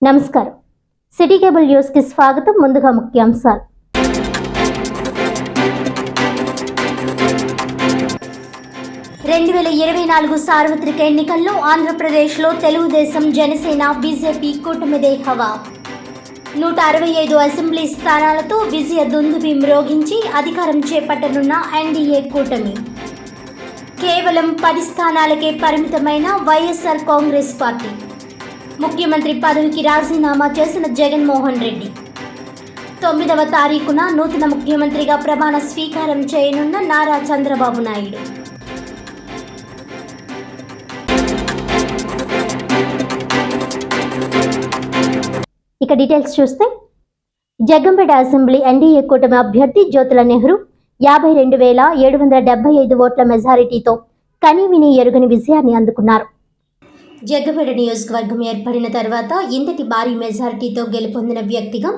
నమస్కారం. City cable news కి స్వాగతం. ముందుగా ముఖ్యాంశాలు. రెండు 2024 సార్వత్రిక ఎన్నికల్లో ఆంధ్రప్రదేశ్లో తెలుగుదేశం, జనసేన, బీజేపీ కూటమిదే హవా. 165 అసెంబ్లీ స్థానాలతో విజయ దుందుబి మ్రోగించి అధికారం చేపట్టనున్న ఎన్డీఏ కూటమి. కేవలం 10 స్థానాలకే పరిమితమైన వైఎస్ఆర్ కాంగ్రెస్ పార్టీ. ముఖ్యమంత్రి పదవికి రాజీనామా చేసిన జగన్మోహన్ రెడ్డి 9వ తారీఖున నూతన ముఖ్యమంత్రిగా ప్రమాణ స్వీకారం చేయనున్న నారా చంద్రబాబు నాయుడు. ఇక డీటెయిల్స్ చూస్తే, జగ్గంపేట అసెంబ్లీ ఎన్డీఏ కూటమి అభ్యర్థి జ్యోతుల నెహ్రూ 52,775 ఓట్ల మెజారిటీతో కనీవిని ఎరుగని విజయాన్ని అందుకున్నారు. జగ్గంపేట నియోజకవర్గం ఏర్పడిన తర్వాత ఇంతటి భారీ మెజారిటీతో గెలుపొందిన వ్యక్తిగా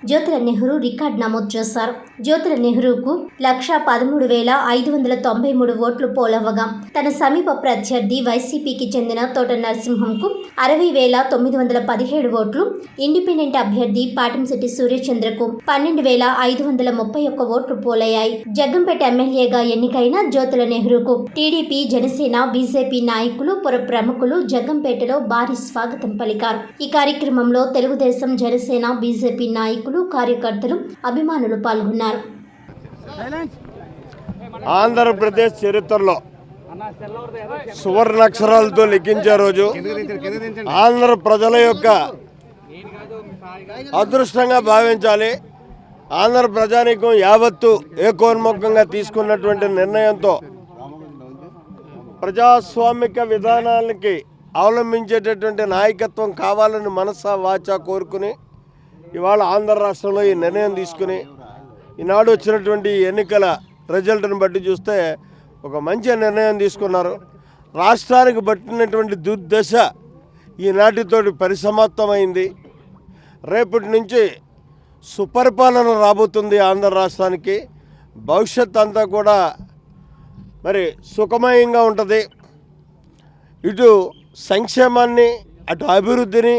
జ్యోతుల నెహ్రూ రికార్డు నమోదు చేశారు. జ్యోతుల నెహ్రూకు 1,13,593 ఓట్లు పోలవ్వగా, తన సమీప ప్రత్యర్థి వైసీపీకి చెందిన తోట నరసింహంకు 60,917 ఓట్లు, ఇండిపెండెంట్ అభ్యర్థి పాటంశెట్టి సూర్యచంద్రకు 12,531 ఓట్లు పోలయ్యాయి. జగ్గంపేట ఎమ్మెల్యేగా ఎన్నికైన జ్యోతుల నెహ్రూకు టీడీపీ, జనసేన, బీజేపీ నాయకులు, పుర ప్రముఖులు జగ్గంపేటలో భారీ స్వాగతం పలికారు. ఈ కార్యక్రమంలో తెలుగుదేశం, జనసేన, బీజేపీ నాయకులు, కార్యకర్తలు, అభిమానులు పాల్గొన్నారు. ఆంధ్రప్రదేశ్ చరిత్రలో సువర్ణాక్షరాలతో లిఖించే రోజు, ఆంధ్ర ప్రజల యొక్క అదృష్టంగా భావించాలి. ఆంధ్ర ప్రజానీకం యావత్తు ఏకోన్ముఖంగా తీసుకున్నటువంటి నిర్ణయంతో ప్రజాస్వామిక విధానాలకి అవలంబించేటటువంటి నాయకత్వం కావాలని మనసా వాచా కోరుకుని ఇవాళ ఆంధ్ర రాష్ట్రంలో ఈ నిర్ణయం తీసుకుని ఈనాడు వచ్చినటువంటి ఎన్నికల రిజల్ట్ని బట్టి చూస్తే ఒక మంచి నిర్ణయం తీసుకున్నారు. రాష్ట్రానికి పట్టినటువంటి దుర్దశ ఈనాటితోటి పరిసమాప్తమైంది. రేపటి నుంచి సుపరిపాలన రాబోతుంది ఆంధ్ర రాష్ట్రానికి. భవిష్యత్ అంతా కూడా మరి సుఖమయంగా ఉంటుంది. ఇటు సంక్షేమాన్ని, అటు అభివృద్ధిని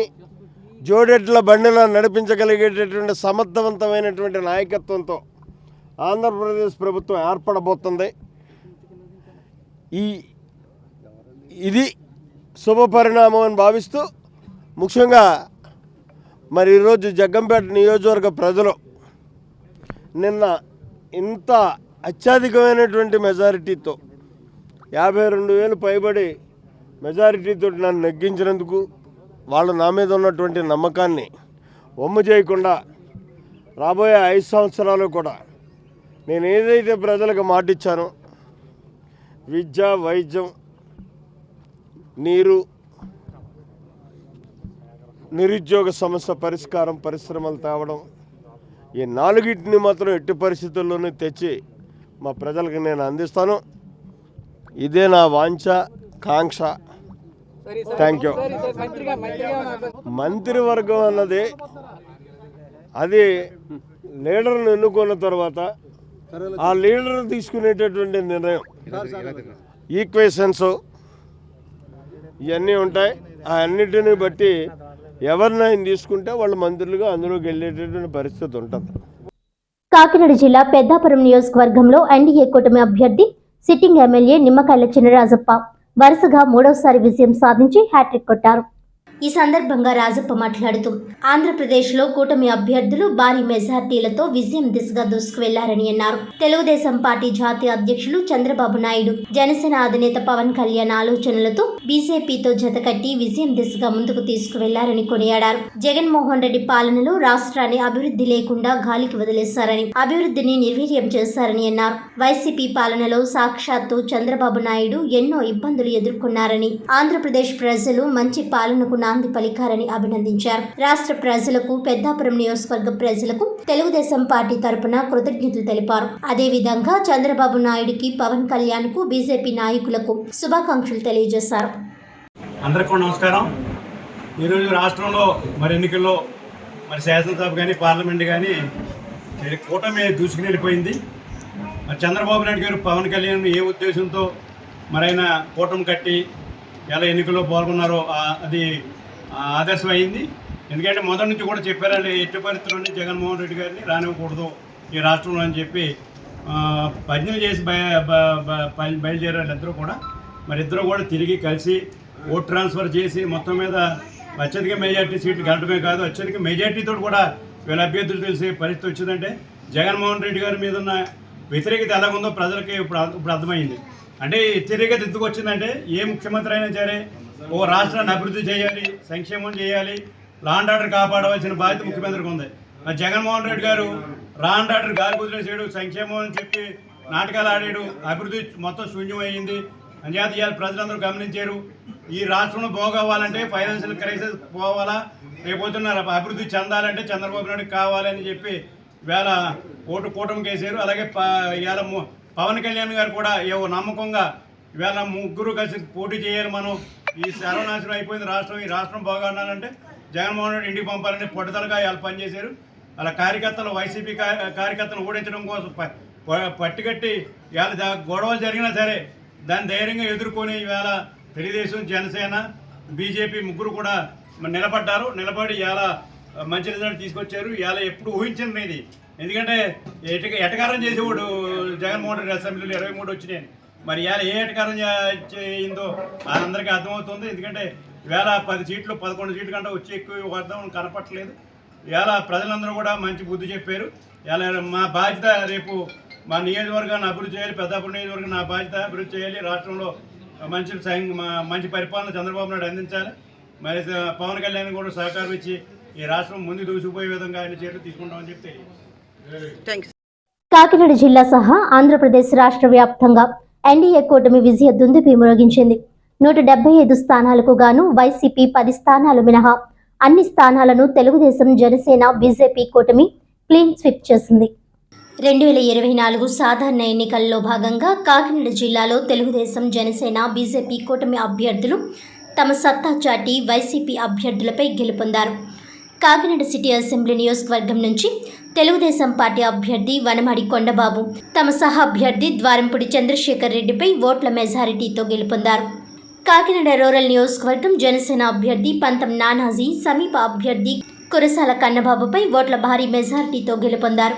జోడెట్ల బండిలా నడిపించగలిగేటటువంటి సమర్థవంతమైనటువంటి నాయకత్వంతో ఆంధ్రప్రదేశ్ ప్రభుత్వం ఏర్పడబోతుంది. ఇది శుభ పరిణామం అని భావిస్తూ, ముఖ్యంగా మరి ఈరోజు జగ్గంపేట నియోజకవర్గ ప్రజలు నిన్న ఇంత అత్యధికమైనటువంటి మెజారిటీతో 52,000 పైబడి మెజారిటీతో నన్ను నెగ్గించినందుకు, వాళ్ళు నా మీద ఉన్నటువంటి నమ్మకాన్ని వమ్ము చేయకుండా రాబోయే 5 సంవత్సరాలు కూడా నేను ఏదైతే ప్రజలకు మాటిచ్చానో విద్య, వైద్యం, నీరు, నిరుద్యోగ సమస్య పరిష్కారం, పరిశ్రమలు తేవడం, ఈ 4టిని మాత్రం ఎట్టి పరిస్థితుల్లోనూ తెచ్చి మా ప్రజలకు నేను అందిస్తాను. ఇదే నా వాంఛ, కాంక్ష. Thank you. మంత్రివర్గం అన్నది అది లీడర్ను ఎన్నుకున్న తర్వాత ఆ లీడర్ తీసుకునేటటువంటి నిర్ణయం, ఈక్వేషన్స్ ఇవన్నీ ఉంటాయి. ఆ అన్నిటిని బట్టి ఎవరినైనా తీసుకుంటే వాళ్ళు మంత్రులుగా అందులోకి వెళ్ళేటటువంటి పరిస్థితి ఉంటుంది. కాకినాడ జిల్లా పెద్దాపురం నియోజకవర్గంలో ఎన్డీఏ కూటమి అభ్యర్థి సిట్టింగ్ ఎమ్మెల్యే నిమ్మకాయల చినరాజప్ప వరుసగా 3వసారి విజయం సాధించి హ్యాట్రిక్ కొట్టారు. ఈ సందర్భంగా రాజప్ప మాట్లాడుతూ, ఆంధ్రప్రదేశ్లో కూటమి అభ్యర్థులు భారీ మెజార్టీలతో విజయం దిశగా దూసుకువెళ్లారని అన్నారు. తెలుగుదేశం పార్టీ జాతీయ అధ్యక్షులు చంద్రబాబు నాయుడు, జనసేన అధినేత పవన్ కళ్యాణ్ ఆలోచనలతో బీజేపీతో జతకట్టి విజయం దిశగా ముందుకు తీసుకువెళ్లారని కొనియాడారు. జగన్మోహన్ రెడ్డి పాలనలో రాష్ట్రాన్ని అభివృద్ధి లేకుండా గాలికి వదిలేశారని, అభివృద్ధిని నిర్వీర్యం చేశారని అన్నారు. వైసీపీ పాలనలో సాక్షాత్తు చంద్రబాబు నాయుడు ఎన్నో ఇబ్బందులు ఎదుర్కొన్నారని, ఆంధ్రప్రదేశ్ ప్రజలు మంచి పాలనకు నాంది పలికారని అభినందించారు. రాష్ట్ర ప్రజలకు, పెద్దాపురం నియోజకవర్గ ప్రజలకు తెలుగుదేశం పార్టీ తరపున కృతజ్ఞతలు తెలిపారు. అదేవిధంగా చంద్రబాబు నాయుడుకి, పవన్ కళ్యాణ్ కు, బీజేపీ నాయకులకు శుభాకాంక్షలు తెలియజేశారు. అందరికీ నమస్కారం. ఈరోజు రాష్ట్రంలో మరి ఎన్నికల్లో మరి శాసనసభ కానీ, పార్లమెంట్ కానీ కూటమి దూసుకుని వెళ్ళిపోయింది. మరి చంద్రబాబు నాయుడు గారు, పవన్ కళ్యాణ్ ఏ ఉద్దేశంతో మరైనా కూటమి కట్టి ఎలా ఎన్నికల్లో పాల్గొన్నారో అది ఆదర్శం అయింది. ఎందుకంటే మొదటి నుంచి కూడా చెప్పారండి, ఎట్టి పరిస్థితుల్లోనే జగన్మోహన్ రెడ్డి గారిని రానివ్వకూడదు ఈ రాష్ట్రంలో అని చెప్పి ప్రజ్ఞలు చేసి బయలుదేరారు ఇద్దరు కూడా. మరి ఇద్దరు కూడా తిరిగి కలిసి ఓట్ ట్రాన్స్ఫర్ చేసి మొత్తం మీద అత్యధిక మెజార్టీ సీట్లు గెలటమే కాదు, అత్యధిక మెజార్టీతో కూడా వీళ్ళ అభ్యర్థులు తెలిసే పరిస్థితి వచ్చిందంటే జగన్మోహన్ రెడ్డి గారి మీద ఉన్న వ్యతిరేకత ఎలాగుందో ప్రజలకి ఇప్పుడు అర్థమైంది. అంటే వ్యతిరేకత ఎందుకు వచ్చిందంటే ఏ ముఖ్యమంత్రి అయినా సరే ఓ రాష్ట్రాన్ని అభివృద్ధి చేయాలి, సంక్షేమం చేయాలి, లా అండ్ ఆర్డర్ కాపాడవలసిన బాధ్యత ముఖ్యమంత్రికి ఉంది. మరి జగన్మోహన్ రెడ్డి గారు లా అండ్ ఆర్డర్ గాలి కుదిరేసాడు, సంక్షేమం అని చెప్పి నాటకాలు ఆడాడు, అభివృద్ధి మొత్తం శూన్యం అయ్యింది. అంచేత ఇవాళ ప్రజలందరూ గమనించారు, ఈ రాష్ట్రంలో బాగోవాలంటే ఫైనాన్షియల్ క్రైసిస్ పోవాలా, రేపొద్దున్న అభివృద్ధి చెందాలంటే చంద్రబాబు నాయుడు కావాలని చెప్పి వేళ ఓటు కూటమికి వేసారు. అలాగే ఇవాళ పవన్ కళ్యాణ్ గారు కూడా ఏవో నమ్మకంగా ఇవాళ ముగ్గురు కలిసి పోటీ చేయాలి, మనం ఈ సర్వనాశనం అయిపోయింది రాష్ట్రం, ఈ రాష్ట్రం బాగుండాలంటే జగన్మోహన్ రెడ్డి ఇంటికి పంపాలని పట్టుదలగా వాళ్ళు పనిచేశారు. అలా కార్యకర్తలు వైసీపీ కార్యకర్తలు ఓడించడం కోసం పట్టుకట్టి ఇవాళ గొడవలు జరిగినా సరే దాన్ని ధైర్యంగా ఎదుర్కొని ఇవాళ తెలుగుదేశం, జనసేన, బీజేపీ ముగ్గురు కూడా నిలబడ్డారు. నిలబడి ఇవాళ మంచి రిజల్ట్ తీసుకొచ్చారు. ఇవాళ ఎప్పుడు ఊహించినది, ఎందుకంటే ఎటకారం చేసేవాడు జగన్మోహన్ రెడ్డి అసెంబ్లీలో 23 వచ్చినాయి. మరి ఇవాళ ఏ ఎటకారం చేయిందో అందరికీ అర్థమవుతుంది. ఎందుకంటే ఇవాళ 10 సీట్లు 11 సీట్ల కంటే వచ్చి ఎక్కువ అర్థం కనపట్టలేదు. ఇవాళ ప్రజలందరూ కూడా మంచి బుద్ధి చెప్పారు. ఇవాళ మా బాధ్యత రేపు మా నియోజకవర్గాన్ని అభివృద్ధి చేయాలి, పెద్దాపురం నియోజకవర్గం నా బాధ్యత అభివృద్ధి చేయాలి, రాష్ట్రంలో మంచి పరిపాలన చంద్రబాబు నాయుడు అందించాలి. మరి పవన్ కళ్యాణ్ కూడా సహకారం ఇచ్చి ఈ రాష్ట్రం ముందు దూసిపోయే విధంగా ఆయన చర్యలు తీసుకుంటామని చెప్తే. కాకినాడ జిల్లా సహా ఆంధ్రప్రదేశ్ రాష్ట్ర వ్యాప్తంగా ఎన్డీఏ కూటమి విజయ దుందుపి మ్రోగించింది. 175 స్థానాలకు గాను వైసీపీ 10 స్థానాలు మినహా అన్ని స్థానాలను తెలుగుదేశం, జనసేన, బీజేపీ కూటమి క్లీన్ స్వీప్ చేసింది. 2024 సాధారణ ఎన్నికల్లో భాగంగా కాకినాడ జిల్లాలో తెలుగుదేశం, జనసేన, బీజేపీ కూటమి అభ్యర్థులు తమ సత్తా చాటి వైసీపీ అభ్యర్థులపై గెలుపొందారు. కాకినాడ సిటీ అసెంబ్లీ నియోజకవర్గం నుంచి తెలుగుదేశం పార్టీ అభ్యర్థి వనమాడి కొండబాబు తమ సహ అభ్యర్థి ద్వారంపూడి చంద్రశేఖర్ రెడ్డిపై ఓట్ల మెజారిటీతో గెలుపొందారు. కాకినాడ రూరల్ నియోజకవర్గం జనసేన అభ్యర్థి పంతం నానాజీ సమీప అభ్యర్థి కురసాల కన్నబాబుపై ఓట్ల భారీ మెజారిటీతో గెలుపొందారు.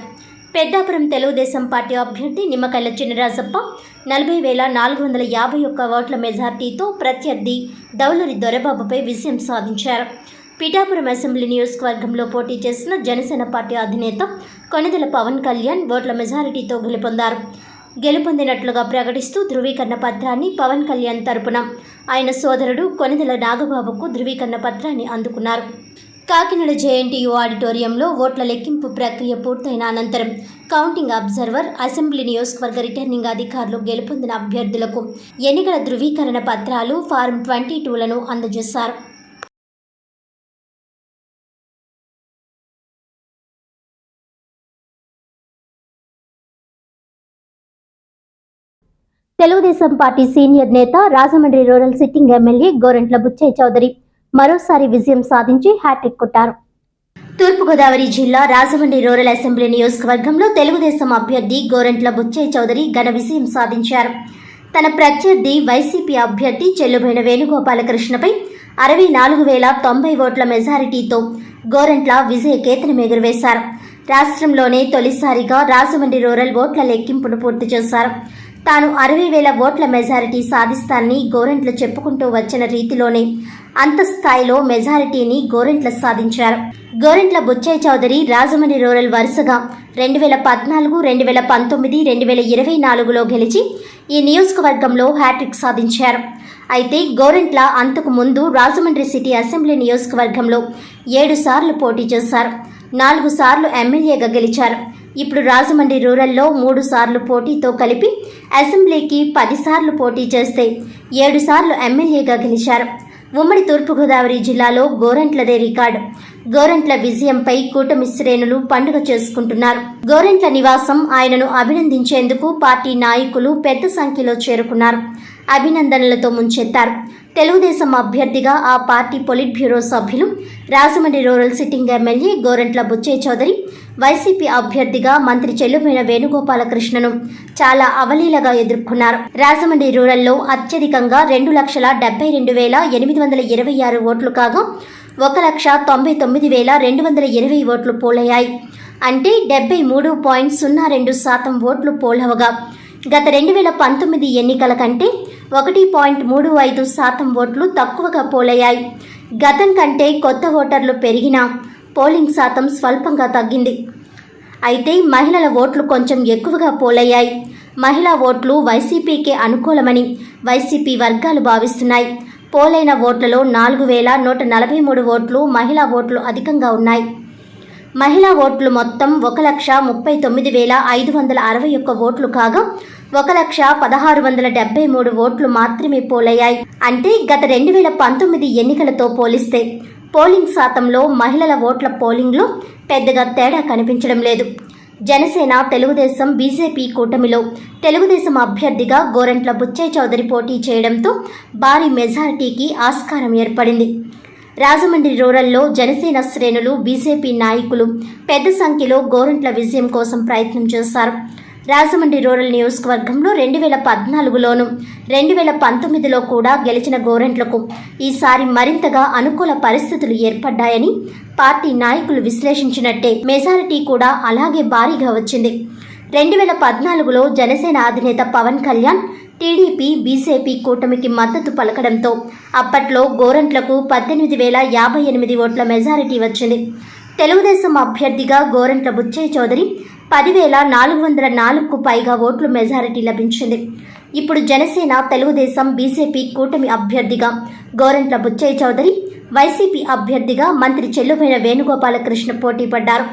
పెద్దాపురం తెలుగుదేశం పార్టీ అభ్యర్థి నిమ్మకాయల చినరాజప్ప 40,451 ఓట్ల మెజార్టీతో ప్రత్యర్థి దౌలూరి దొరబాబుపై విజయం సాధించారు. పిఠాపురం అసెంబ్లీ నియోజకవర్గంలో పోటీ చేసిన జనసేన పార్టీ అధినేత కొణిదెల పవన్ కళ్యాణ్ ఓట్ల మెజారిటీతో గెలుపొందారు. గెలుపొందినట్లుగా ప్రకటిస్తూ ధృవీకరణ పత్రాన్ని పవన్ కళ్యాణ్ తరపున ఆయన సోదరుడు కొణిదెల నాగబాబుకు ధృవీకరణ పత్రాన్ని అందుకున్నారు. కాకినాడ జేఎన్టీయూ ఆడిటోరియంలో ఓట్ల లెక్కింపు ప్రక్రియ పూర్తయిన అనంతరం కౌంటింగ్ అబ్జర్వర్, అసెంబ్లీ నియోజకవర్గ రిటర్నింగ్ అధికారులు గెలుపొందిన అభ్యర్థులకు ఎన్నికల ధృవీకరణ పత్రాలు ఫారం 22లను అందజేశారు. తెలుగుదేశం పార్టీ సీనియర్ నేత Rajahmundry rural sitting MLA Gorantla Butchaiah Chowdary మరోసారి విజయం సాధించి హ్యాట్రిక్ కొట్టారు. తూర్పుగోదావరి జిల్లా రాజమండ్రి రూరల్ అసెంబ్లీ నియోజకవర్గంలో తెలుగుదేశం అభ్యర్థి గోరంట్ల బుచ్చయ్య చౌదరి ఘన విజయం సాధించారు. తన ప్రత్యర్థి వైసీపీ అభ్యర్థి చెల్లుబోయిన వేణుగోపాలకృష్ణపై 64,090 ఓట్ల మెజారిటీతో గోరంట్ల విజయ కేతనం ఎగురవేశారు. రాష్ట్రంలోనే తొలిసారిగా రాజమండ్రి రూరల్ ఓట్ల లెక్కింపును పూర్తి చేశారు. తాను 60,000 ఓట్ల మెజారిటీ సాధిస్తానని గోరంట్ల చెప్పుకుంటూ వచ్చిన రీతిలోనే అంత స్థాయిలో మెజారిటీని గోరంట్ల సాధించారు. గోరంట్ల బుచ్చయ్య చౌదరి రాజమండ్రి రూరల్ వరుసగా 2014, 2019, 2024లో గెలిచి ఈ నియోజకవర్గంలో హ్యాట్రిక్ సాధించారు. అయితే గోరంట్ల అంతకు ముందు రాజమండ్రి సిటీ అసెంబ్లీ నియోజకవర్గంలో 7 సార్లు పోటీ చేశారు. 4 సార్లు ఎమ్మెల్యేగా గెలిచారు. ఇప్పుడు రాజమండ్రి రూరల్లో 3 సార్లు పోటీతో కలిపి అసెంబ్లీకి 10 సార్లు పోటీ చేస్తే 7 సార్లు ఎమ్మెల్యేగా గెలిచారు. ఉమ్మడి తూర్పుగోదావరి జిల్లాలో గోరంట్లదే రికార్డు. గోరంట్ల విజయంపై కూటమి శ్రేణులు పండుగ చేసుకుంటున్నారు. గోరంట్ల నివాసం ఆయనను అభినందించేందుకు పార్టీ నాయకులు పెద్ద సంఖ్యలో చేరుకున్నారు. అభినందనలతో ముంచెత్తారు. తెలుగుదేశం అభ్యర్థిగా ఆ పార్టీ పొలిట్ బ్యూరో సభ్యులు, Rajahmundry rural sitting MLA Gorantla Butchaiah Chowdary, YCP అభ్యర్థిగా మంత్రి చెల్లుబోయిన వేణుగోపాలకృష్ణను చాలా అవలీలగా ఎదుర్కొన్నారు. రాజమండ్రి రూరల్లో అత్యధికంగా 2,72,826 ఓట్లు కాగా 1,99,220 ఓట్లు పోలయ్యాయి. అంటే 73.02% ఓట్లు పోలవగా గత 2019 ఎన్నికల కంటే 1.35% ఓట్లు తక్కువగా పోలయ్యాయి. గతం కంటే కొత్త ఓటర్లు పెరిగినా పోలింగ్ శాతం స్వల్పంగా తగ్గింది. అయితే మహిళల ఓట్లు కొంచెం ఎక్కువగా పోలయ్యాయి. మహిళా ఓట్లు వైసీపీకే అనుకూలమని వైసీపీ వర్గాలు భావిస్తున్నాయి. పోలైన ఓట్లలో 4,143 ఓట్లు మహిళా ఓట్లు అధికంగా ఉన్నాయి. మహిళా ఓట్లు మొత్తం 1,39,561 ఓట్లు కాగా 1,16,73 ఓట్లు మాత్రమే పోలయ్యాయి. అంటే గత 2019 ఎన్నికలతో పోలిస్తే పోలింగ్ శాతంలో మహిళల ఓట్ల పోలింగ్లో పెద్దగా తేడా కనిపించడం లేదు. జనసేన, తెలుగుదేశం, బీజేపీ కూటమిలో తెలుగుదేశం అభ్యర్థిగా గోరంట్ల బుచ్చయ్య చౌదరి పోటీ చేయడంతో భారీ మెజారిటీకి ఆస్కారం ఏర్పడింది. రాజమండ్రి రూరల్లో జనసేన శ్రేణులు, బీజేపీ నాయకులు పెద్ద సంఖ్యలో గోరంట్ల విజయం కోసం ప్రయత్నం చేశారు. రాజమండ్రి రూరల్ నియోజకవర్గంలో 2014లోనూ 2019లో కూడా గెలిచిన గోరంట్లకు ఈసారి మరింతగా అనుకూల పరిస్థితులు ఏర్పడ్డాయని పార్టీ నాయకులు విశ్లేషించినట్టే మెజారిటీ కూడా అలాగే భారీగా వచ్చింది. 2014లో జనసేన అధినేత పవన్ కళ్యాణ్ టీడీపీ, బీజేపీ కూటమికి మద్దతు పలకడంతో అప్పట్లో గోరంట్లకు 18,058 ఓట్ల మెజారిటీ వచ్చింది. తెలుగుదేశం అభ్యర్థిగా గోరంట్ల బుచ్చయ్య చౌదరి 10,404కు పైగా ఓట్లు మెజారిటీ లభించింది. ఇప్పుడు జనసేన, తెలుగుదేశం, బీజేపీ కూటమి అభ్యర్థిగా గోరంట్ల బుచ్చయ్య చౌదరి, వైసీపీ అభ్యర్థిగా మంత్రి చెల్లుబోయిన వేణుగోపాలకృష్ణ పోటీ పడ్డారు.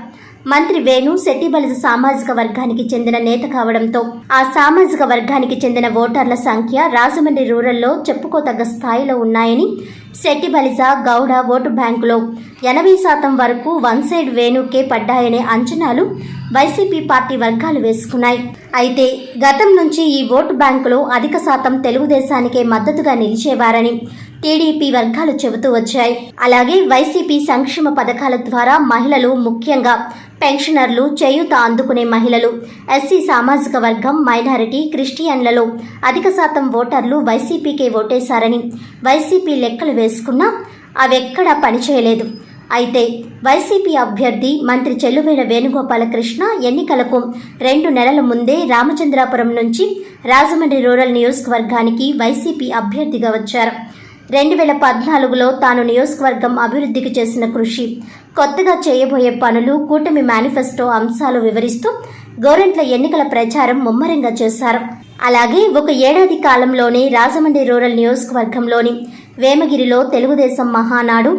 మంత్రి వేణు శెట్టిబలిజ సామాజిక వర్గానికి చెందిన నేత కావడంతో ఆ సామాజిక వర్గానికి చెందిన ఓటర్ల సంఖ్య రాజమండ్రి రూరల్లో చెప్పుకోతగ్గ స్థాయిలో ఉన్నాయని, శెట్టిబలిజ, గౌడ ఓటు బ్యాంకులో 80% వరకు వన్ సైడ్ వేణుకే పడ్డాయనే అంచనాలు వైసీపీ పార్టీ వర్గాలు వేసుకున్నాయి. అయితే గతం నుంచి ఈ ఓటు బ్యాంకులో అధిక శాతం తెలుగుదేశానికే మద్దతుగా నిలిచేవారని టీడీపీ వర్గాలు చెబుతూ వచ్చాయి. అలాగే వైసీపీ సంక్షేమ పథకాల ద్వారా మహిళలు, ముఖ్యంగా పెన్షనర్లు, చేయూత అందుకునే మహిళలు, ఎస్సీ సామాజిక వర్గం, మైనారిటీ, క్రిస్టియన్లలో అధిక శాతం ఓటర్లు వైసీపీకే ఓటేశారని వైసీపీ లెక్కలు వేసుకున్నా అవెక్కడా పనిచేయలేదు. అయితే వైసీపీ అభ్యర్థి మంత్రి చెల్లుబోయిన వేణుగోపాలకృష్ణ ఎన్నికలకు 2 నెలల ముందే రామచంద్రాపురం నుంచి రాజమండ్రి రూరల్ నియోజకవర్గానికి వైసీపీ అభ్యర్థిగా వచ్చారు. 2014లో తాను నియోజకవర్గం అభివృద్ధికి చేసిన కృషి, కొత్తగా చేయబోయే పనులు, కూటమి మేనిఫెస్టో అంశాలు వివరిస్తూ గోరంట్ల ఎన్నికల ప్రచారం ముమ్మరంగా చేశారు. అలాగే ఒక ఏడాది కాలంలోనే రాజమండ్రి రూరల్ నియోజకవర్గంలోని వేమగిరిలో తెలుగుదేశం మహానాడు,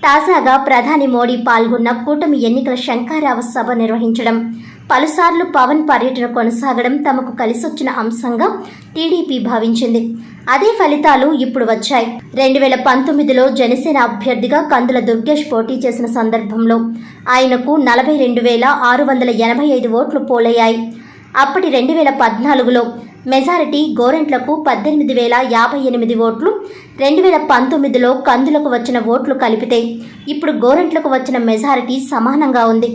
తాజాగా ప్రధాని మోడీ పాల్గొన్న కూటమి ఎన్నికల శంఖారావ సభ నిర్వహించడం, పలుసార్లు పవన్ పర్యటన కొనసాగడం తమకు కలిసొచ్చిన అంశంగా టీడీపీ భావించింది. అదే ఫలితాలు ఇప్పుడు వచ్చాయి. 2019లో జనసేన అభ్యర్థిగా కందుల దుర్గేష్ పోటీ చేసిన సందర్భంలో ఆయనకు 42,685 ఓట్లు పోలయ్యాయి. అప్పటి 2014లో మెజారిటీ గోరంట్లకు 18,058 ఓట్లు, 2019లో కందులకు వచ్చిన ఓట్లు కలిపితే ఇప్పుడు గోరంట్లకు వచ్చిన మెజారిటీ సమానంగా ఉంది.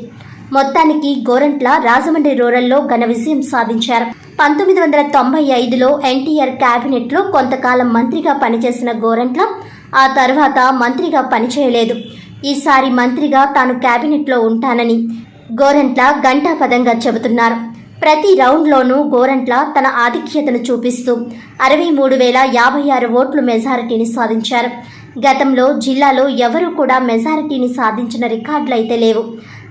మొత్తానికి గోరంట్ల రాజమండ్రి రూరల్లో ఘన విజయం సాధించారు. 1995లో ఎన్టీఆర్ క్యాబినెట్లో కొంతకాలం మంత్రిగా పనిచేసిన గోరంట్ల ఆ తర్వాత మంత్రిగా పనిచేయలేదు. ఈసారి మంత్రిగా తాను క్యాబినెట్లో ఉంటానని గోరంట్ల ఘంటాపథంగా చెబుతున్నారు. ప్రతి రౌండ్లోనూ గోరంట్ల తన ఆధిక్యతను చూపిస్తూ 63,056 ఓట్లు మెజారిటీని సాధించారు. గతంలో జిల్లాలో ఎవరూ కూడా మెజారిటీని సాధించిన రికార్డులైతే లేవు.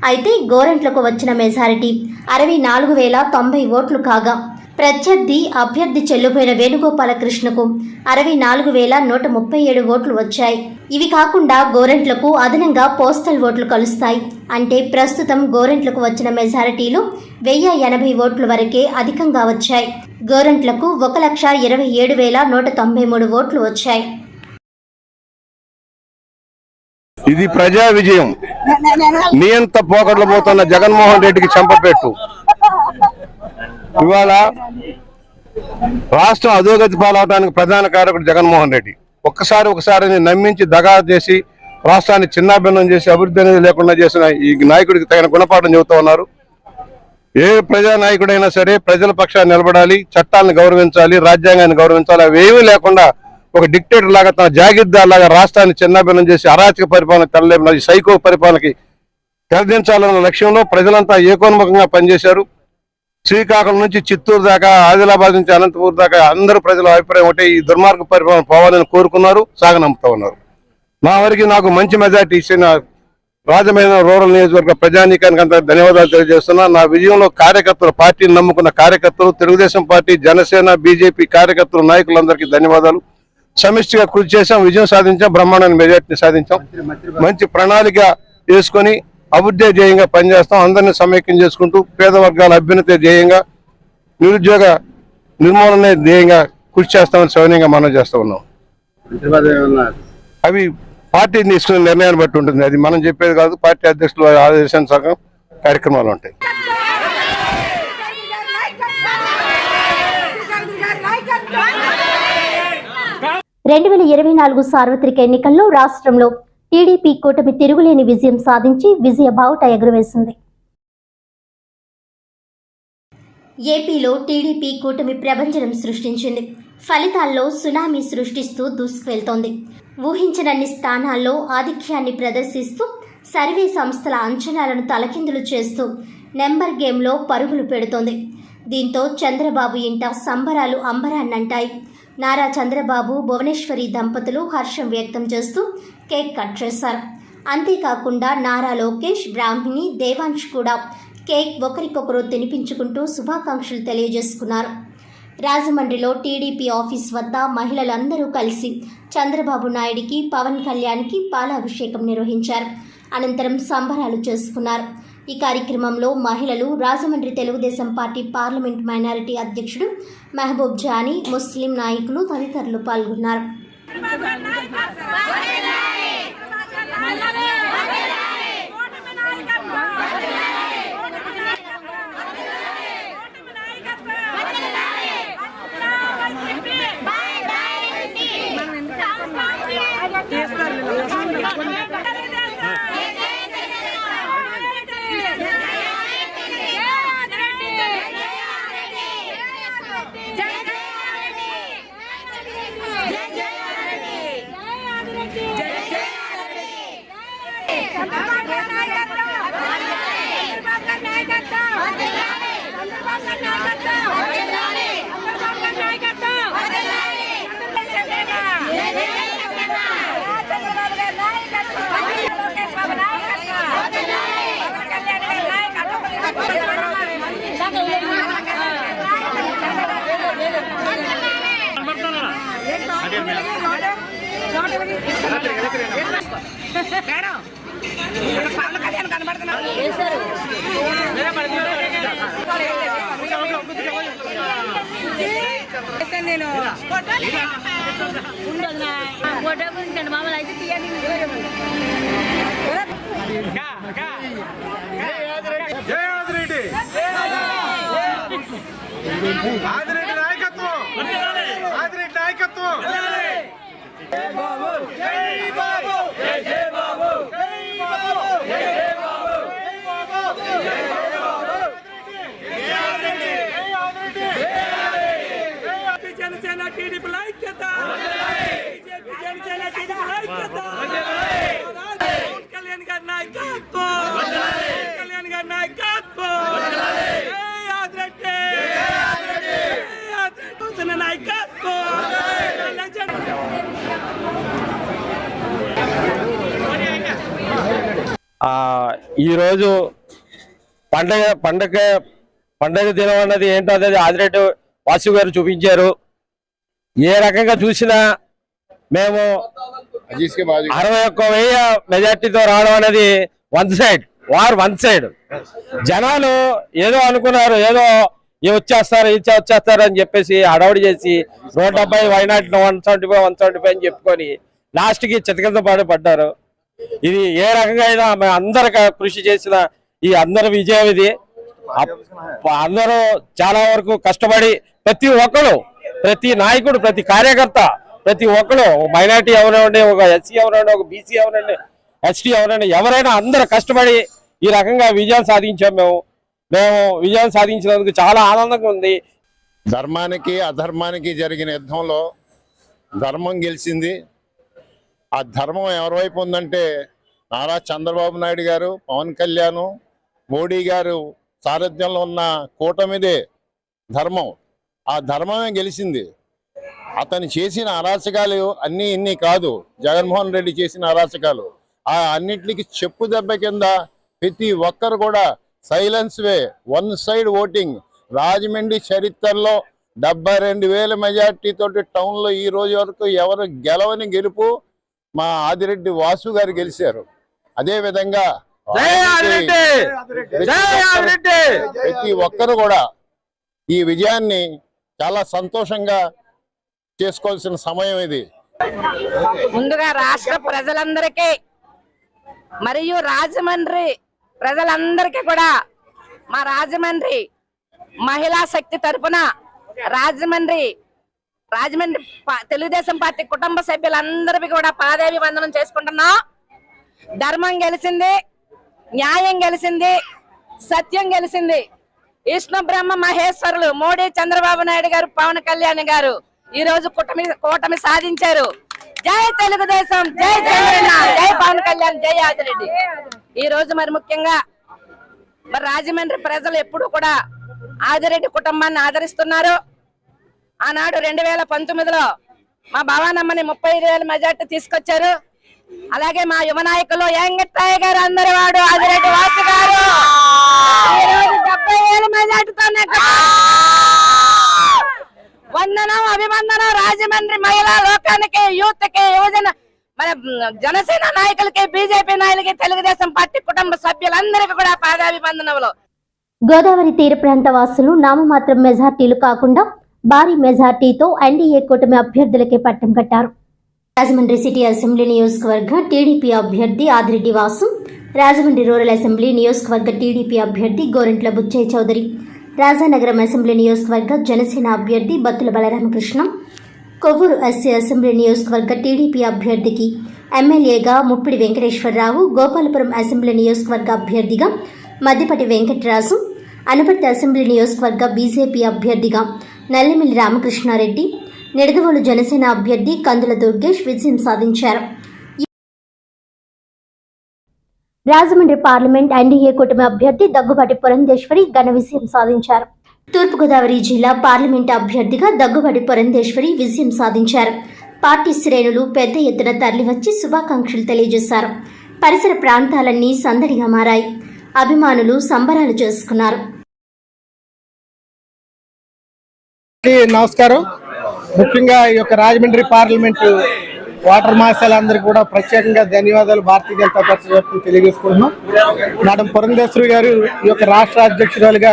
అయితే గోరంట్లకు వచ్చిన మెజారిటీ 64,090 ఓట్లు కాగా ప్రత్యర్థి అభ్యర్థి చెల్లుబోయిన వేణుగోపాలకృష్ణకు 64,137 ఓట్లు వచ్చాయి. ఇవి కాకుండా గోరంట్లకు అదనంగా పోస్టల్ ఓట్లు కలుస్తాయి. అంటే ప్రస్తుతం గోరంట్లకు వచ్చిన మెజారిటీలో 1,080 ఓట్ల వరకే అధికంగా వచ్చాయి. గోరంట్లకు 1,27,193 ఓట్లు వచ్చాయి. ఇది ప్రజా విజయం. నియంత పోకడలు పోతున్న జగన్మోహన్ రెడ్డికి చెంపపెట్టు. ఇవాళ రాష్ట్రం అధోగతి పాలవడానికి ప్రధాన కారకుడు జగన్మోహన్ రెడ్డి. ఒకసారి నమ్మించి దగా చేసి రాష్ట్రాన్ని చిన్నాభిన్నం చేసి అభివృద్ధి అనేది లేకుండా చేసిన ఈ నాయకుడికి తగిన గుణపాఠం చెబుతూ ఉన్నారు. ఏ ప్రజా నాయకుడైనా సరే ప్రజల పక్షాన్ని నిలబడాలి, చట్టాలను గౌరవించాలి, రాజ్యాంగాన్ని గౌరవించాలి. అవి ఏమీ లేకుండా ఒక డిక్టేటర్ లాగా తన జాగీర్దార్ లాగా రాష్ట్రాన్ని చిన్నాభిన్నం చేసి అరాచక పరిపాలన తెరలేపిన ఈ సైకో పరిపాలనకి తెరదించాలన్న లక్ష్యంలో ప్రజలంతా ఏకోన్ముఖంగా పనిచేశారు. శ్రీకాకుళం నుంచి చిత్తూరు దాకా, ఆదిలాబాద్ నుంచి అనంతపూర్ దాకా అందరూ ప్రజల అభిప్రాయం ఒకటే, ఈ దుర్మార్గ పరిపాలన పోవాలని కోరుకున్నారు, సాగనంపుతా ఉన్నారు. నా వరకు నాకు మంచి మెజార్టీ ఇచ్చిన రాజమైన రూరల్ నియోజకవర్గ ప్రజానీకానికి అంతా ధన్యవాదాలు తెలియజేస్తున్నా. నా విజయంలో కార్యకర్తలు, పార్టీని నమ్ముకున్న కార్యకర్తలు, తెలుగుదేశం పార్టీ, జనసేన, బీజేపీ కార్యకర్తలు, నాయకులందరికీ ధన్యవాదాలు. సమిష్టిగా కృషి చేశాం, విజయం సాధించాం, బ్రహ్మాండమైన మెజార్టీని సాధించాం. మంచి ప్రణాళిక వేసుకొని అభివృద్ధి ధ్యేయంగా పనిచేస్తాం. అందరినీ సమైక్యం చేసుకుంటూ పేద వర్గాల అభ్యున్నతి ధ్యేయంగా, నిరుద్యోగ నిర్మూలనే ధ్యేయంగా కృషి చేస్తామని సౌన్యంగా మనం చేస్తూ ఉన్నాం. అవి పార్టీ తీసుకునే నిర్ణయాన్ని బట్టి ఉంటుంది, అది మనం చెప్పేది కాదు. పార్టీ అధ్యక్షుల ఆదేశానుసారం కార్యక్రమాలు ఉంటాయి. రెండు 2024 సార్వత్రిక ఎన్నికల్లో రాష్ట్రంలో టీడీపీ కూటమి తిరుగులేని విజయం సాధించి విజయ బావుట ఎగురవేసింది. ఏపీలో టీడీపీ కూటమి ప్రభంజనం సృష్టించింది. ఫలితాల్లో సునామీ సృష్టిస్తూ దూసుకువెళ్తోంది. ఊహించనన్ని స్థానాల్లో ఆధిక్యాన్ని ప్రదర్శిస్తూ సర్వే సంస్థల అంచనాలను తలకిందులు చేస్తూ నెంబర్ గేమ్లో పరుగులు పెడుతోంది. దీంతో చంద్రబాబు ఇంట సంబరాలు అంబరాన్నంటాయి. నారా చంద్రబాబు, భువనేశ్వరి దంపతులు హర్షం వ్యక్తం చేస్తూ కేక్ కట్ చేశారు. అంతేకాకుండా నారా లోకేష్, బ్రాహ్మిణి, దేవాంశ్ కూడా కేక్ ఒకరికొకరు తినిపించుకుంటూ శుభాకాంక్షలు తెలియజేసుకున్నారు. రాజమండ్రిలో టీడీపీ ఆఫీస్ వద్ద మహిళలందరూ కలిసి చంద్రబాబు నాయుడికి, పవన్ కళ్యాణ్కి పాలాభిషేకం నిర్వహించారు. అనంతరం సంబరాలు చేసుకున్నారు. ఈ కార్యక్రమంలో మహిళలు, Rajahmundry Telugu Desam party parliament minority అధ్యక్షుడు మహబూబ్ జానీ, ముస్లిం నాయకులు తదితరులు పాల్గొన్నారు. నేను ఫోటో గురించి మామూలు అయితే తీయాలి. ఆదిరెడ్డి నాయకత్వం, ఆదిరెడ్డి నాయకత్వం. జై బాబు, జై బాబు, జై బాబు, జై బాబు, జై బాబు, జై బాబు, జై ఆదిరెడ్డి, జై ఆదిరెడ్డి, జై ఆదిరెడ్డి. జనసేన టీడీపీ ఐక్యత, బీజేపీ జనసేన టీడీపీ ఐక్యత. పవన్ కళ్యాణ్ గారి నాయకత్వం, కళ్యాణ్ గారి నాయకత్వం. జై ఆదిరెడ్డి, జై ఆదిరెడ్డి నాయకత్వం. ఈరోజు పండగ దినం అన్నది ఏంటో అనేది ఆదిరెడ్డి వాసు గారు చూపించారు. ఏ రకంగా చూసినా మేము 61,000 మెజార్టీతో రావడం అనేది వన్ సైడ్. జనాలు ఏదో అనుకున్నారు, ఏదో వచ్చేస్తారు అని చెప్పేసి హడావుడి చేసి 170, వైనాట్ 175 అని చెప్పుకొని లాస్ట్ కి చితకంతో పడ్డారు. ఇది ఏ రకంగా అయినా అందరు కృషి చేసిన ఈ అందరి విజయం ఇది. అందరూ చాలా వరకు కష్టపడి ప్రతి నాయకుడు, ప్రతి కార్యకర్త, ప్రతి ఒక్కరు, మైనార్టీ ఎవరండి, ఒక ఎస్సీ ఎవరండి, ఒక బీసీ ఎవరండి, ఎస్టీ ఎవరండి, ఎవరైనా అందరూ కష్టపడి ఈ రకంగా విజయం సాధించాం. మేము విజయం సాధించినందుకు చాలా ఆనందంగా ఉంది. ధర్మానికి అధర్మానికి జరిగిన యుద్ధంలో ధర్మం గెలిచింది. ఆ ధర్మం ఎవరి వైపు ఉందంటే నారా చంద్రబాబు నాయుడు గారు, పవన్ కళ్యాణ్, మోడీ గారు సారథ్యంలో ఉన్న కూటమిదే ధర్మం. ఆ ధర్మమే గెలిచింది. అతను చేసిన అరాచకాలు అన్నీ ఇన్ని కాదు, జగన్మోహన్ రెడ్డి చేసిన అరాచకాలు ఆ అన్నిటికి చెప్పు దెబ్బ కింద ప్రతి ఒక్కరు కూడా సైలెన్స్ వే, వన్ సైడ్ ఓటింగ్. రాజమండ్రి చరిత్రలో 72,000 మెజార్టీ తోటి టౌన్లో ఈ రోజు వరకు ఎవరు గెలవని గెలుపు మా ఆదిరెడ్డి వాసు గారు గెలిచారు. అదే విధంగా ప్రతి ఒక్కరు కూడా ఈ విజయాన్ని చాలా సంతోషంగా చేసుకోవాల్సిన సమయం ఇది. ముందుగా రాష్ట్ర ప్రజలందరికీ మరియు రాజమండ్రి ప్రజలందరికీ కూడా మా రాజమండ్రి మహిళా శక్తి తరపున రాజమండ్రి తెలుగుదేశం పార్టీ కుటుంబ సభ్యులందరికీ కూడా పాదాభివందనం చేసుకుంటున్నాం. ధర్మం గెలిచింది, న్యాయం గెలిచింది, సత్యం గెలిచింది. విష్ణు బ్రహ్మ మహేశ్వరులు మోడీ, చంద్రబాబు నాయుడు గారు, పవన్ కళ్యాణ్ గారు ఈ రోజు కూటమి సాధించారు. జై తెలుగుదేశం, జై జగన్, జై పవన్ కళ్యాణ్, జై ఆదిరెడ్డి. ఈ రోజు మరి ముఖ్యంగా మరి రాజమండ్రి ప్రజలు ఎప్పుడు కూడా ఆదిరెడ్డి కుటుంబాన్ని ఆదరిస్తున్నారు. ఆనాడు 2019లో మా భవానమ్మని 35,000 మెజార్టీ తీసుకొచ్చారు. అలాగే మా యువ నాయకులు యంగట్టాయ గారు, అందరి వాడు ఆదిరెడ్డి వాసు గారు ఈ రోజు 70,000 మెజార్టీతో వందనం, అభివందనం రాజమండ్రి మహిళా లోకానికి, యూత్ కి, యువజన మన జనసేన నాయకులకి, బీజేపీ నాయకులకి, తెలుగుదేశం పార్టీ కుటుంబ సభ్యులందరికీ కూడా పాదాభివందనములు. గోదావరి తీర ప్రాంత వాసులు నామమాత్రం మెజార్టీలు కాకుండా భారీ మెజార్టీతో ఎన్డీఏ కూటమి అభ్యర్థులకే పట్టం కట్టారు. రాజమండ్రి సిటీ అసెంబ్లీ నియోజకవర్గ టీడీపీ అభ్యర్థి ఆదిరెడ్డి వాసు, రాజమండ్రి రూరల్ అసెంబ్లీ నియోజకవర్గ టీడీపీ అభ్యర్థి గోరంట్ల బుచ్చయ్య చౌదరి, రాజానగరం అసెంబ్లీ నియోజకవర్గ జనసేన అభ్యర్థి బత్తుల బలరామకృష్ణ, కొవ్వూరు ఎస్సీ అసెంబ్లీ నియోజకవర్గ టీడీపీ అభ్యర్థికి ఎమ్మెల్యేగా ముప్పిడి వెంకటేశ్వరరావు, గోపాలపురం అసెంబ్లీ నియోజకవర్గ అభ్యర్థిగా మద్దిపటి వెంకటరాజు, అనపర్తి అసెంబ్లీ నియోజకవర్గ బీజేపీ అభ్యర్థిగా నల్లిమిల్లి రామకృష్ణారెడ్డి, నిడదవోలు జనసేన అభ్యర్థి కందుల దుర్గేష్ విజయం సాధించారు. రాజమండ్రి పార్లమెంట్ ఎన్డీఏ కూటమి అభ్యర్థి దగ్గుబాటి పురంధేశ్వరి ఘన విజయం సాధించారు. తూర్పుగోదావరి జిల్లా పార్లమెంట్ అభ్యర్థిగా దగ్గుబాటి పురంధేశ్వరి విజయం సాధించారు. పార్టీ శ్రేణులు పెద్ద ఎత్తున తరలివచ్చి శుభాకాంక్షలు తెలియజేశారు. పరిసర ప్రాంతాలన్నీ సందడిగా మారాయి. అభిమానులు సంబరాలు చేసుకున్నారు. నమస్కారం. ముఖ్యంగా ఈ యొక్క రాజమండ్రి పార్లమెంటు వాటర్ మార్షాలందరికీ కూడా ప్రత్యేకంగా ధన్యవాదాలు భారతీయ జనతా పార్టీ తరఫున తెలియజేసుకుంటున్నాం. మేడం పురంధేశ్వరి గారు ఈ యొక్క రాష్ట్ర అధ్యక్షురాలుగా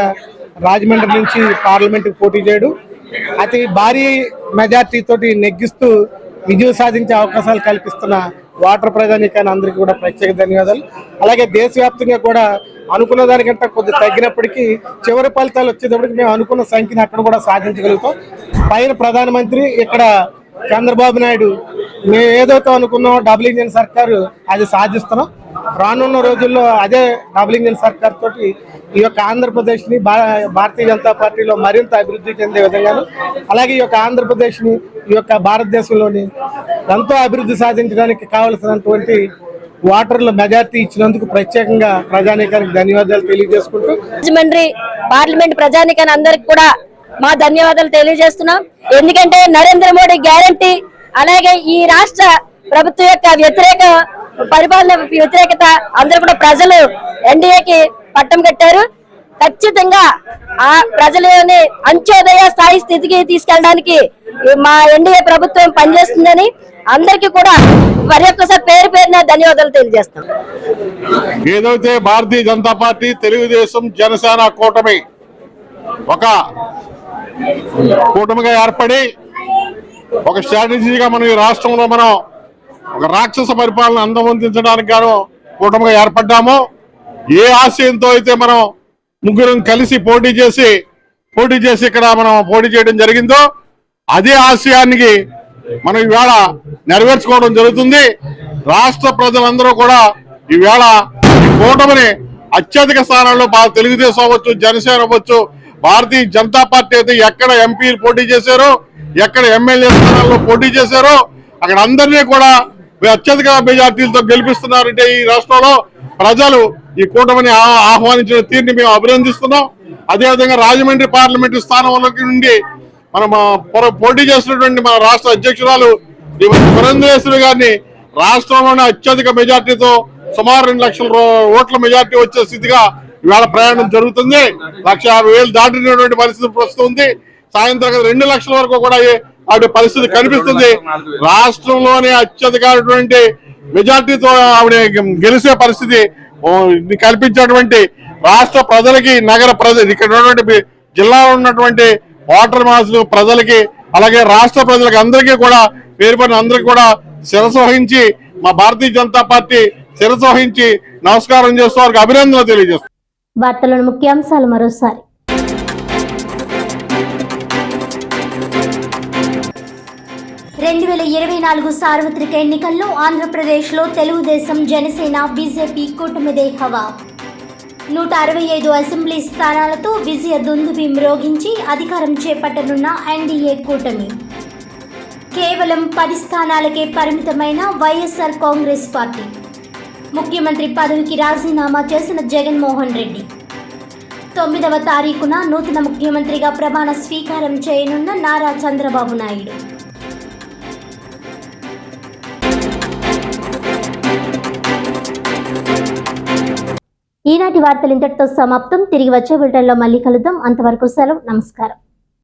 రాజమండ్రి నుంచి పార్లమెంటుకు పోటీ చేయడం, అతి భారీ మెజార్టీ తోటి నెగ్గిస్తూ విజయం సాధించే అవకాశాలు కల్పిస్తున్న వాటర్ ప్రజానీకాన్ని అందరికీ కూడా ప్రత్యేక ధన్యవాదాలు. అలాగే దేశవ్యాప్తంగా కూడా అనుకున్న దానికంటే కొద్దిగా తగ్గినప్పటికీ చివరి ఫలితాలు వచ్చేటప్పటికి మేము అనుకున్న సంఖ్యను అక్కడ కూడా సాధించగలుగుతాం. పైన ప్రధానమంత్రి, ఇక్కడ చంద్రబాబు నాయుడు, మేము ఏదైతే అనుకున్నామో డబుల్ ఇంజిన్ సర్కారు అది సాధిస్తున్నాం. రానున్న రోజుల్లో అదే డబుల్ ఇంజిన్ సర్కార్ తోటి ఈ యొక్క ఆంధ్రప్రదేశ్ని భారతీయ జనతా పార్టీలో మరింత అభివృద్ధి చెందే విధంగాను, అలాగే ఈ యొక్క ఆంధ్రప్రదేశ్ని ఈ యొక్క భారతదేశంలోని ఎంతో అభివృద్ధి సాధించడానికి కావలసినటువంటి వాటర్ల మెజార్టీ ఇచ్చినందుకు ప్రత్యేకంగా ప్రజానీకానికి ధన్యవాదాలు తెలియజేసుకుంటూ రాజమండ్రి పార్లమెంట్ ప్రజానీకాన్ని అందరికి కూడా మా ధన్యవాదాలు తెలియజేస్తున్నాం. ఎందుకంటే నరేంద్ర మోడీ గ్యారంటీ, అలాగే ఈ రాష్ట్ర ప్రభుత్వం యొక్క పరిపాలన వ్యతిరేకత అందరూ కూడా ప్రజలు ఎన్డీఏకి పట్టం కట్టారు. ఖచ్చితంగా ఆ ప్రజలని అంత్యోదయ స్థాయి స్థితికి తీసుకెళ్ళడానికి మా ఎన్డీఏ ప్రభుత్వం పనిచేస్తుందని అందరికీ కూడా మరి ఒక్కసారి పేరు పేరున ధన్యవాదాలు తెలియజేస్తాం. ఏదైతే భారతీయ జనతా పార్టీ, తెలుగుదేశం, జనసేన కూటమి ఒక కూటమిగా ఏర్పడి ఒక స్ట్రాటజీగా మనం ఈ రాష్ట్రంలో మనం ఒక రాక్షస పరిపాలన అందమందించడానికి గాను కూటమిగా ఏర్పడ్డాము. ఏ ఆశయంతో అయితే మనం ముగ్గురం కలిసి పోటీ చేసి ఇక్కడ మనం పోటీ చేయడం జరిగిందో అదే ఆశయానికి మనం ఈవేళ నెరవేర్చుకోవడం జరుగుతుంది. రాష్ట్ర ప్రజలందరూ కూడా ఈవేళ ఈ కూటమిని అత్యధిక స్థానాల్లో తెలుగుదేశం అవ్వచ్చు, జనసేన అవ్వచ్చు, భారతీయ జనతా పార్టీ అయితే ఎక్కడ ఎంపీలు పోటీ చేశారో, ఎక్కడ ఎమ్మెల్యే స్థానాల్లో పోటీ చేశారో అక్కడ అందరినీ కూడా అత్యధిక మెజార్టీలతో గెలిపిస్తున్నారంటే ఈ రాష్ట్రంలో ప్రజలు ఈ కూటమిని ఆహ్వానించిన తీరుని మేము అభినందిస్తున్నాం. అదేవిధంగా రాజమండ్రి పార్లమెంటు స్థానంలోకి నుండి మనం పోటీ చేసినటువంటి మన రాష్ట్ర అధ్యక్షురాలు పురంధేశ్వరి గారిని రాష్ట్రంలోనే అత్యధిక మెజార్టీతో సుమారు 2 లక్షల ఓట్ల మెజార్టీ వచ్చే స్థితిగా ఇవాళ ప్రయాణం జరుగుతుంది. 1,50,000 దాటినటువంటి పరిస్థితి ప్రస్తుతం ఉంది. సాయంత్రం 2 లక్షల వరకు కూడా ఆవిడ పరిస్థితి కనిపిస్తుంది. రాష్ట్రంలోనే అత్యధికమైనటువంటి మెజార్టీతో ఆవిడ గెలిచే పరిస్థితి కల్పించేటువంటి రాష్ట్ర ప్రజలకి, నగర ప్రజలు, ఇక్కడ ఉన్నటువంటి జిల్లాలో ఉన్నటువంటి ఓటర్ మాసులు ప్రజలకి, అలాగే రాష్ట్ర ప్రజలకి అందరికీ కూడా పేరుపడిన అందరికీ కూడా శిరస్సు వహించి మా భారతీయ జనతా పార్టీ శిరస్సు వహించి నమస్కారం చేస్తూ వారికి అభినందనలు తెలియజేస్తాం. వార్తలను ముఖ్యాంశాలు మరోసారి. సార్వత్రిక ఎన్నికల్లో ఆంధ్రప్రదేశ్లో తెలుగుదేశం, జనసేన, బీజేపీ కూటమిదే హవా. 165 అసెంబ్లీ స్థానాలతో విజయ దుందుబి మ్రోగించి అధికారం చేపట్టనున్న ఎన్డీఏ కూటమి. కేవలం 10 స్థానాలకే పరిమితమైన వైఎస్ఆర్ కాంగ్రెస్ పార్టీ. ముఖ్యమంత్రి పదవికి రాజీనామా చేసిన జగన్మోహన్ రెడ్డి 9వ తారీఖున నూతన ముఖ్యమంత్రిగా ప్రమాణ స్వీకారం చేయనున్న నారా చంద్రబాబు నాయుడు. ఈనాటి వార్తలు ఇంతటితో సమాప్తం. తిరిగి వచ్చే బులెటిన్లో మళ్ళీ కలుద్దాం. అంతవరకు సెలవు. నమస్కారం.